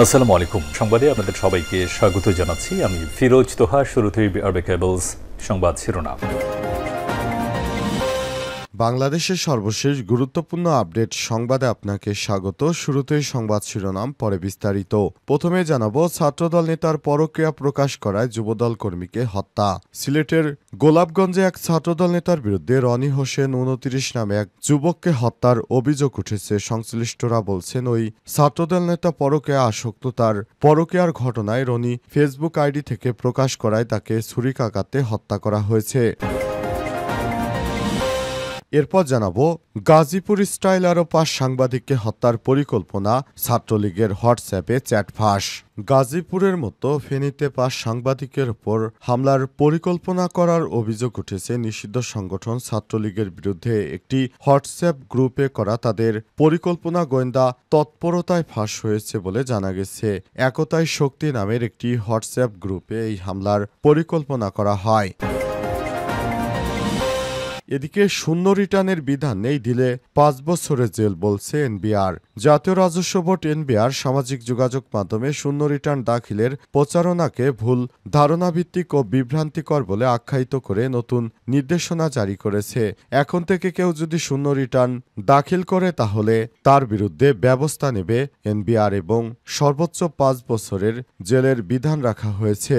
আসসালামু আলাইকুম। সংবাদে আপনাদের সবাইকে স্বাগত জানাচ্ছি। আমি ফিরোজ তোহা। শুরুতেই আরবে কেবলস সংবাদ শিরোনাম। বাংলাদেশের সর্বশেষ গুরুত্বপূর্ণ আপডেট সংবাদে আপনাকে স্বাগত। শুরুতেই সংবাদ শিরোনাম, পরে বিস্তারিত। প্রথমে জানাবো, ছাত্রদল নেতার পরক্রিয়া প্রকাশ করায় যুবদল কর্মীকে হত্যা। সিলেটের গোলাপগঞ্জে এক ছাত্রদল নেতার বিরুদ্ধে রনি হোসেন ২৯ নামে এক যুবককে হত্যার অভিযোগ উঠেছে। সংশ্লিষ্টরা বলছেন, ওই ছাত্রদল নেতা পরক্রিয়া আসক্ত। তার পরক্রিয়ার ঘটনায় রনি ফেসবুক আইডি থেকে প্রকাশ করায় তাকে ছুরিকাঘাতে হত্যা করা হয়েছে। এরপর জানাবো, গাজীপুর স্টাইল আরও ৫ সাংবাদিককে হত্যার পরিকল্পনা, ছাত্রলীগের হোয়াটসঅ্যাপে চ্যাট ফাঁস। গাজীপুরের মতো ফেনীতে ৫ সাংবাদিকের ওপর হামলার পরিকল্পনা করার অভিযোগ উঠেছে নিষিদ্ধ সংগঠন ছাত্রলীগের বিরুদ্ধে। একটি হোয়াটসঅ্যাপ গ্রুপে করা তাদের পরিকল্পনা গোয়েন্দা তৎপরতায় ফাঁস হয়েছে বলে জানা গেছে। একতাই শক্তি নামের একটি হোয়াটসঅ্যাপ গ্রুপে এই হামলার পরিকল্পনা করা হয়। এদিকে শূন্য রিটার্নের বিধান নেই, দিলে ৫ বছরের জেল, বলছে এনবিআর। জাতীয় রাজস্ব বোর্ড এনবিআর সামাজিক যোগাযোগ মাধ্যমে শূন্য রিটার্ন দাখিলের প্রচারণাকে ভুল ধারণাভিত্তিক ও বিভ্রান্তিকর বলে আখ্যায়িত করে নতুন নির্দেশনা জারি করেছে। এখন থেকে কেউ যদি শূন্য রিটার্ন দাখিল করে তাহলে তার বিরুদ্ধে ব্যবস্থা নেবে এনবিআর এবং সর্বোচ্চ ৫ বছরের জেলের বিধান রাখা হয়েছে।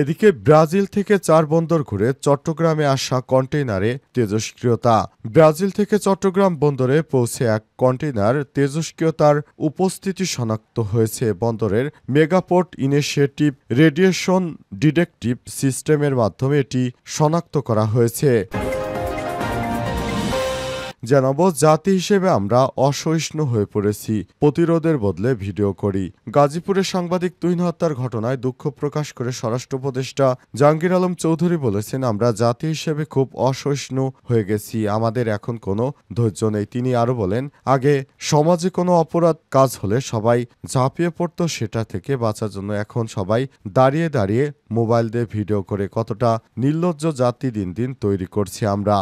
এদিকে ব্রাজিল থেকে ৪ বন্দর ঘুরে চট্টগ্রামে আসা কন্টেইনারে তেজস্ক্রিয়তা। ব্রাজিল থেকে চট্টগ্রাম বন্দরে পৌঁছে এক কন্টেইনার তেজস্ক্রিয়তার উপস্থিতি শনাক্ত হয়েছে। বন্দরের মেগাপোর্ট ইনিশিয়েটিভ রেডিয়েশন ডিটেকটিভ সিস্টেমের মাধ্যমে এটি শনাক্ত করা হয়েছে। জানাবো, জাতি হিসেবে আমরা অসহিষ্ণু হয়ে পড়েছি, প্রতিরোধের বদলে ভিডিও করি। গাজীপুরের সাংবাদিক তুহিন হত্যার ঘটনায় দুঃখ প্রকাশ করে স্বরাষ্ট্র উপদেষ্টা জাহাঙ্গীর আলম চৌধুরী বলেছেন, আমরা জাতি হিসেবে খুব অসহিষ্ণু হয়ে গেছি, আমাদের এখন কোনো ধৈর্য নেই। তিনি আরও বলেন, আগে সমাজে কোনো অপরাধ কাজ হলে সবাই ঝাঁপিয়ে পড়ত সেটা থেকে বাঁচার জন্য। এখন সবাই দাঁড়িয়ে দাঁড়িয়ে মোবাইল দিয়ে ভিডিও করে। কতটা নির্লজ্জ জাতি দিন দিন তৈরি করছি আমরা।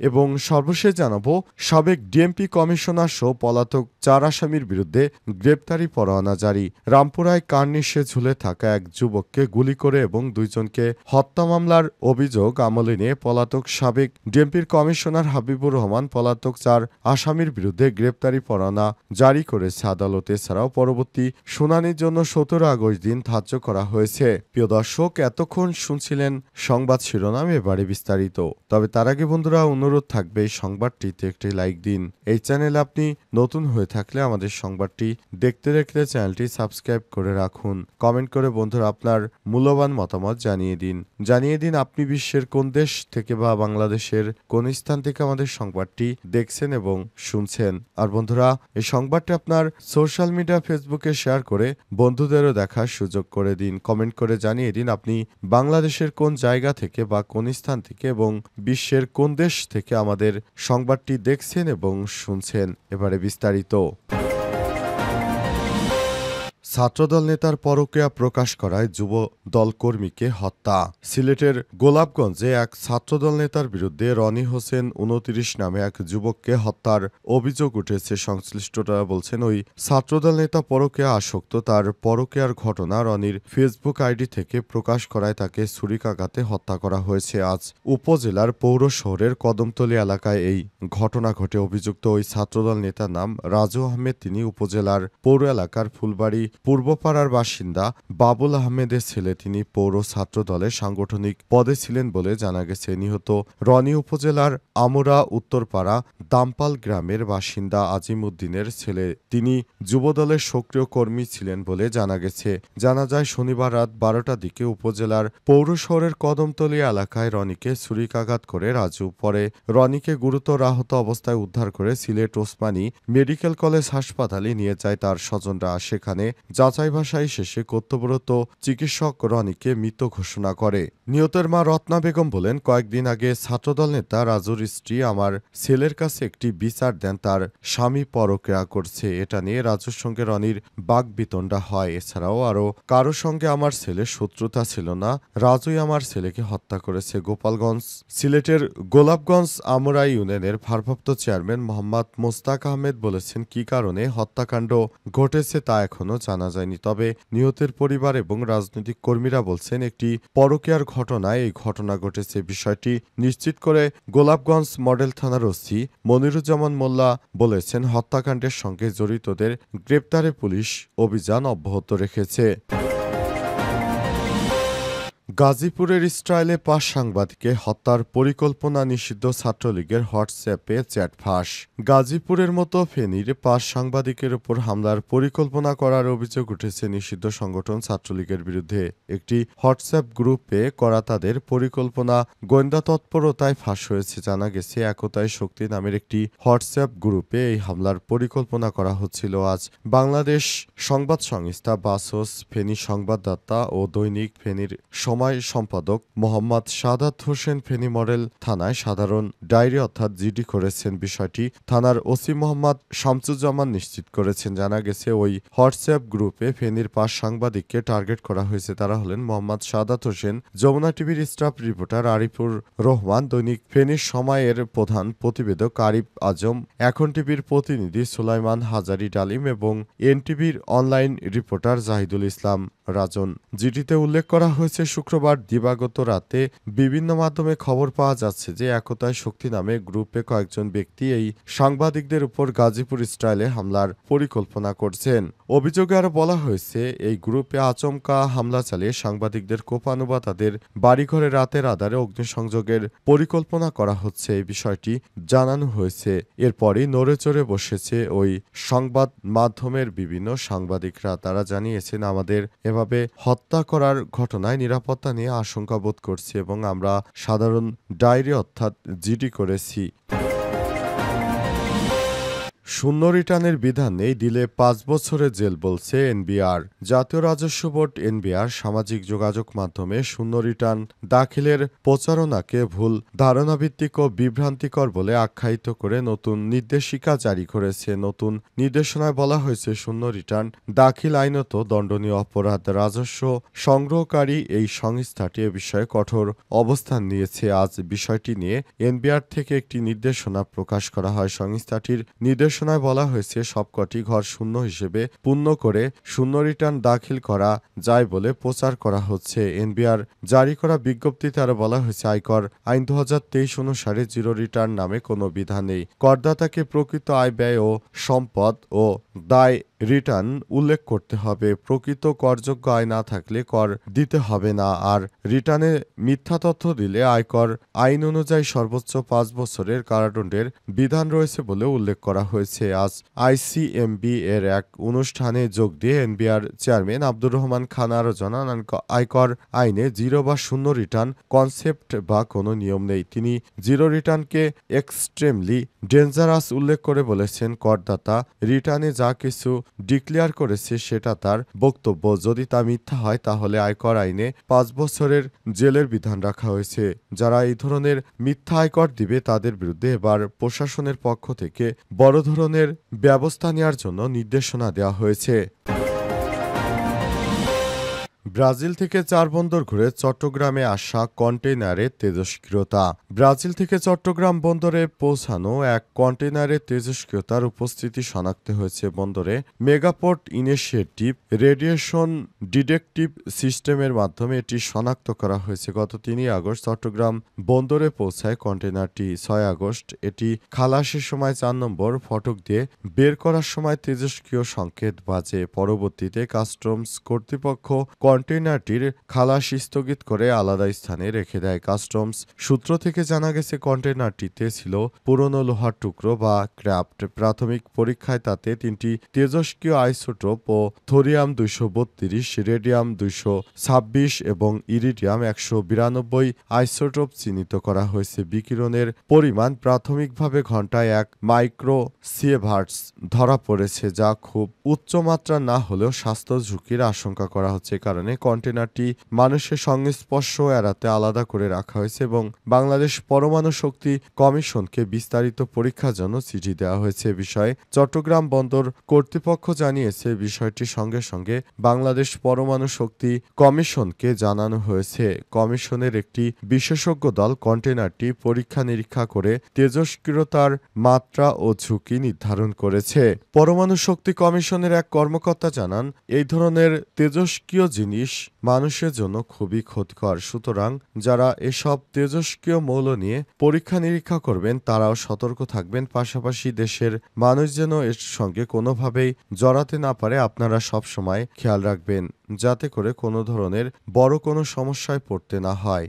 এবং সর্বশেষ জানাবো, সাবেক ডিএমপি কমিশনার সহ পলাতক ৪ আসামির বিরুদ্ধে গ্রেপ্তারি পরোয়ানা জারি। রামপুরায় কার্নিশে ঝুলে থাকা এক যুবককে গুলি করে এবং ২ জনকে হত্যা মামলার অভিযোগ আমলে নিয়ে পলাতক সাবেক ডিএমপির কমিশনার হাবিবুর রহমান পলাতক ৪ আসামির বিরুদ্ধে গ্রেপ্তারি পরোয়ানা জারি করেছে আদালত। এছাড়াও পরবর্তী শুনানির জন্য ১৭ আগস্ট দিন ধার্য করা হয়েছে। প্রিয় দর্শক, এতক্ষণ শুনছিলেন সংবাদ শিরোনাম, এবারে বিস্তারিত। তবে তার আগে বন্ধুরা, অনুরোধ থাকবে এই সংবাদটিতে একটি লাইক দিন। এই চ্যানেলে আপনি নতুন হয়ে থাকলে আমাদের সংবাদটি দেখতে দেখতে চ্যানেলটি সাবস্ক্রাইব করে রাখুন। কমেন্ট করে বন্ধুরা আপনার মূল্যবান মতামত জানিয়ে দিন আপনি বিশ্বের কোন দেশ থেকে বা বাংলাদেশের কোন স্থান থেকে আমাদের সংবাদটি দেখছেন এবং শুনছেন। আর বন্ধুরা, এই সংবাদটি আপনার সোশ্যাল মিডিয়া ফেসবুকে শেয়ার করে বন্ধুদেরও দেখার সুযোগ করে দিন। কমেন্ট করে জানিয়ে দিন আপনি বাংলাদেশের কোন জায়গা থেকে বা কোন স্থান থেকে এবং বিশ্বের কোন দেশ থেকে আমাদের সংবাদটি দেখছেন এবং শুনছেন। এবারে বিস্তারিত। ছাত্রদল নেতার পরক্রিয়া প্রকাশ করায় যুব দল কর্মীকে হত্যা। সিলেটের গোলাপগঞ্জে এক ছাত্রদল নেতার বিরুদ্ধে রনি হোসেন ২৯ নামে এক যুবককে হত্যার অভিযোগ উঠেছে। সংশ্লিষ্টরা বলছেন, ওই ছাত্রদল নেতা পরক্রিয়া আসক্ত। তার পরক্রিয়ার ঘটনা রনির ফেসবুক আইডি থেকে প্রকাশ করায় তাকে ছুরিকাঘাতে হত্যা করা হয়েছে। আজ উপজেলার পৌর শহরের কদমতলী এলাকায় এই ঘটনা ঘটে। অভিযুক্ত ওই ছাত্রদল নেতার নাম রাজু আহমেদ। তিনি উপজেলার পৌর এলাকার ফুলবাড়ি পূর্বপাড়ার বাসিন্দা বাবুল আহমেদের ছেলে। তিনি পৌর ছাত্র দলের সাংগঠনিক পদে ছিলেন বলে জানা গেছে। নিহত রনি উপজেলার আমুরা উত্তরপাড়া দামপাল গ্রামের বাসিন্দা আজিম উদ্দিনের ছেলে। তিনি যুবদলের সক্রিয় কর্মী ছিলেন বলে জানা গেছে। জানা যায়, শনিবার রাত ১২টার দিকে উপজেলার পৌর শহরের কদমতলী এলাকায় রনিকে ছুরিকাঘাত করে রাজু। পরে রনিকে গুরুতর আহত অবস্থায় উদ্ধার করে সিলেট ওসমানী মেডিকেল কলেজ হাসপাতালে নিয়ে যায় তার স্বজনরা। সেখানে যাচাই বাছাই শেষে কর্তব্যরত চিকিৎসক রনিকে মৃত ঘোষণা করে। নিহতের মা রত্না বেগম বলেন, কয়েকদিন আগে ছাত্রদল নেতা রাজুর স্ত্রী আমার ছেলের কাছে একটি বিচার দেন তার স্বামী পরক্রিয়া করছে। এটা নিয়ে রাজুর সঙ্গে রনির বাকবিতণ্ডা হয়। এছাড়াও আরও কারো সঙ্গে আমার ছেলের শত্রুতা ছিল না। রাজুই আমার ছেলেকে হত্যা করেছে। গোপালগঞ্জ সিলেটের গোলাপগঞ্জ আমরাই ইউনিয়নের ভারপ্রাপ্ত চেয়ারম্যান মোহাম্মদ মোস্তাক আহমেদ বলেছেন, কী কারণে হত্যাকাণ্ড ঘটেছে তা এখনও জানা যায়নি। তবে নিহতের পরিবার এবং রাজনৈতিক কর্মীরা বলছেন, একটি পরকীয়ার ঘটনায় এই ঘটনা ঘটেছে। বিষয়টি নিশ্চিত করে গোলাপগঞ্জ মডেল থানার ওসি মনিরুজ্জামান মোল্লা বলেছেন, হত্যাকাণ্ডের সঙ্গে জড়িতদের গ্রেপ্তারে পুলিশ অভিযান অব্যাহত রেখেছে। গাজীপুরের ইসরায়েলে ৫ সাংবাদিককে হত্যার পরিকল্পনা নিষিদ্ধ ছাত্রলীগের হোয়াটসঅ্যাপে চ্যাট ফাঁস। গাজীপুরের মতো ফেনীর ৫ সাংবাদিকের ওপর হামলার পরিকল্পনা করার অভিযোগ উঠেছে নিষিদ্ধ সংগঠন ছাত্রলীগের বিরুদ্ধে। একটি হোয়াটসঅ্যাপ গ্রুপে করা তাদের পরিকল্পনা গোয়েন্দা তৎপরতায় ফাঁস হয়েছে। জানা গেছে, একতাই শক্তি নামের একটি হোয়াটসঅ্যাপ গ্রুপে এই হামলার পরিকল্পনা করা হচ্ছিল। আজ বাংলাদেশ সংবাদ সংস্থা বাসস, ফেনী সংবাদদাতা ও দৈনিক ফেনীর সময় সম্পাদক মোহাম্মদ সাদাত হোসেন ফেনী মডেল থানায় সাধারণ ডায়েরি অর্থাৎ জিডি করেছেন। বিষয়টি থানার ওসি মোহাম্মদ শামসুজ্জামান নিশ্চিত করেছেন। জানা গেছে, ওই হোয়াটসঅ্যাপ গ্রুপে ফেনীর ৫ সাংবাদিককে টার্গেট করা হয়েছে। তারা হলেন মোহাম্মদ সাদাত হোসেন, যমুনা টিভির স্টাফ রিপোর্টার আরিফুর রহমান, দৈনিক ফেনীর সময়ের প্রধান প্রতিবেদক আরিফ আজম, এখন টিভির প্রতিনিধি সুলাইমান হাজারি ডালিম এবং এনটিভির অনলাইন রিপোর্টার জাহিদুল ইসলাম রাজন। জিডিতে উল্লেখ করা হয়েছে, শুক্রবার দিবাগত রাতে বিভিন্ন মাধ্যমে খবর পাওয়া যাচ্ছে যে একতায় শক্তি নামে গ্রুপে কয়েকজন ব্যক্তি এই সাংবাদিকদের উপর গাজীপুর স্টাইলে হামলার পরিকল্পনা করছেন। অভিযোগে আরও বলা হয়েছে, এই গ্রুপে আচমকা হামলা চালিয়ে সাংবাদিকদের কোপানো বা তাদের বাড়িঘরে রাতের আধারে অগ্নিসংযোগের পরিকল্পনা করা হচ্ছে। এই বিষয়টি জানানো হয়েছে। এরপরই নড়ে চড়ে বসেছে ওই সংবাদ মাধ্যমের বিভিন্ন সাংবাদিকরা। তারা জানিয়েছেন, আমাদের এভাবে হত্যা করার ঘটনায় নিরাপত্তা নিয়ে আশঙ্কা বোধ করছি এবং আমরা সাধারণ ডায়েরি অর্থাৎ জিডি করেছি। শূন্য রিটার্নের বিধান নেই, দিলে ৫ বছরের জেল বলছে এনবিআর। জাতীয় রাজস্ব বোর্ড এনবিআর সামাজিক যোগাযোগ মাধ্যমে শূন্য রিটার্ন দাখিলের প্রচারণাকে ভুল ধারণাভিত্তিক ও বিভ্রান্তিকর বলে আখ্যায়িত করে নতুন নির্দেশিকা জারি করেছে। নতুন নির্দেশনায় বলা হয়েছে, শূন্য রিটার্ন দাখিল আইনত দণ্ডনীয় অপরাধ। রাজস্ব সংগ্রহকারী এই সংস্থাটি এ বিষয়ে কঠোর অবস্থান নিয়েছে। আজ বিষয়টি নিয়ে এনবিআর থেকে একটি নির্দেশনা প্রকাশ করা হয়। সংস্থাটির নির্দেশনায় বলা হয়েছে, সবকটি ঘর শূন্য হিসেবে পূর্ণ করে শূন্য রিটার্ন দাখিল করা যায় বলে প্রচার করা হচ্ছে। এনবিআর জারি করা বিজ্ঞপ্তিতে আরও বলা হয়েছে, আয়কর আইন ২০২৩ অনুসারে জিরো রিটার্ন নামে কোনো বিধান নেই। করদাতাকে প্রকৃত আয়, ব্যয় ও সম্পদ ও দায় রিটার্ন উল্লেখ করতে হবে। প্রকৃত করযোগ্য আয় না থাকলে কর দিতে হবে না। আর রিটার্নে মিথ্যা তথ্য দিলে আয়কর আইন অনুযায়ী সর্বোচ্চ ৫ বছরের কারাদণ্ডের বিধান রয়েছে বলে উল্লেখ করা হয়েছে। আজ আইসিএমবি এর এক অনুষ্ঠানে যোগ দিয়ে এনবিআর চেয়ারম্যান আব্দুর রহমান খান আরও জানান, আয়কর আইনে জিরো বা শূন্য রিটার্ন কনসেপ্ট বা কোনো নিয়ম নেই। তিনি জিরো রিটার্নকে এক্সট্রিমলি ডেঞ্জারাস উল্লেখ করে বলেছেন, করদাতা রিটার্নে যা কিছু ডিক্লেয়ার করেছে সেটা তার বক্তব্য। যদি তা মিথ্যা হয় তাহলে আয়কর আইনে ৫ বছরের জেলের বিধান রাখা হয়েছে। যারা এই ধরনের মিথ্যা আয়কর দিবে তাদের বিরুদ্ধে এবার প্রশাসনের পক্ষ থেকে বড় ধরনের ব্যবস্থা নেওয়ার জন্য নির্দেশনা দেওয়া হয়েছে। ব্রাজিল থেকে ৪ বন্দর ঘুরে চট্টগ্রামে আসা কন্টেইনারে তেজস্ক্রিয়তা। ব্রাজিল থেকে চট্টগ্রাম বন্দরে পৌঁছানো এক কন্টেইনারে তেজস্ক্রিয়তার উপস্থিতি শনাক্ত হয়েছে। বন্দরে মেগাপোর্ট ইনিশিয়েটিভ রেডিয়েশন ডিটেকটিভ সিস্টেমের মাধ্যমে এটি শনাক্ত করা হয়েছে। গত ৩ আগস্ট চট্টগ্রাম বন্দরে পৌঁছায় কন্টেইনারটি। ৬ আগস্ট এটি খালাসের সময় ৪ নম্বর ফটক দিয়ে বের করার সময় তেজস্ক্রিয় সংকেত বাজে। পরবর্তীতে কাস্টমস কর্তৃপক্ষ কন্টেইনারটির খালাস স্থগিত করে আলাদা স্থানে রেখে দেয় কাস্টমস। সূত্র থেকে জানা গেছে কন্টেইনারটিতে ছিল পুরনো লোহার টুকরো বা ক্র্যাফট। প্রাথমিক পরীক্ষায় তাতে 3টি তেজস্ক্রিয় আইসোটোপ ও থোরিয়াম 232, রেডিয়াম 226 এবং ইরিডিয়াম 192 আইসোটোপ চিহ্নিত করা হয়েছে। বিকিরণের পরিমাণ প্রাথমিকভাবে ঘন্টায় 1 মাইক্রোসিয়েভার্টস ধরা পড়েছে, যা খুব উচ্চমাত্রা না হলেও স্বাস্থ্য ঝুঁকির আশঙ্কা করা হচ্ছে। কারণে কন্টেইনারটি মানুষের সংস্পর্শ এড়াতে আলাদা করে রাখা হয়েছে এবং বাংলাদেশ পরমাণু শক্তি কমিশনকে বিস্তারিত পরীক্ষার জন্য চিঠি দেওয়া হয়েছে। বিষয়ে চট্টগ্রাম বন্দর কর্তৃপক্ষ জানিয়েছে, বিষয়টির সঙ্গে সঙ্গে বাংলাদেশ পরমাণু শক্তি কমিশনকে জানানো হয়েছে। কমিশনের একটি বিশেষজ্ঞ দল কন্টেইনারটি পরীক্ষা নিরীক্ষা করে তেজস্ক্রিয়তার মাত্রা ও ঝুঁকি নির্ধারণ করেছে। পরমাণু শক্তি কমিশনের এক কর্মকর্তা জানান, এই ধরনের তেজস্ক্রিয় জিনিস মানুষের জন্য খুবই ক্ষতিকর। সুতরাং যারা এসব তেজস্ক্রিয় মৌল নিয়ে পরীক্ষা নিরীক্ষা করবেন তারাও সতর্ক থাকবেন। পাশাপাশি দেশের মানুষ যেন এর সঙ্গে কোনোভাবেই জড়াতে না পারে আপনারা সবসময় খেয়াল রাখবেন, যাতে করে কোনো ধরনের বড় কোনো সমস্যায় পড়তে না হয়।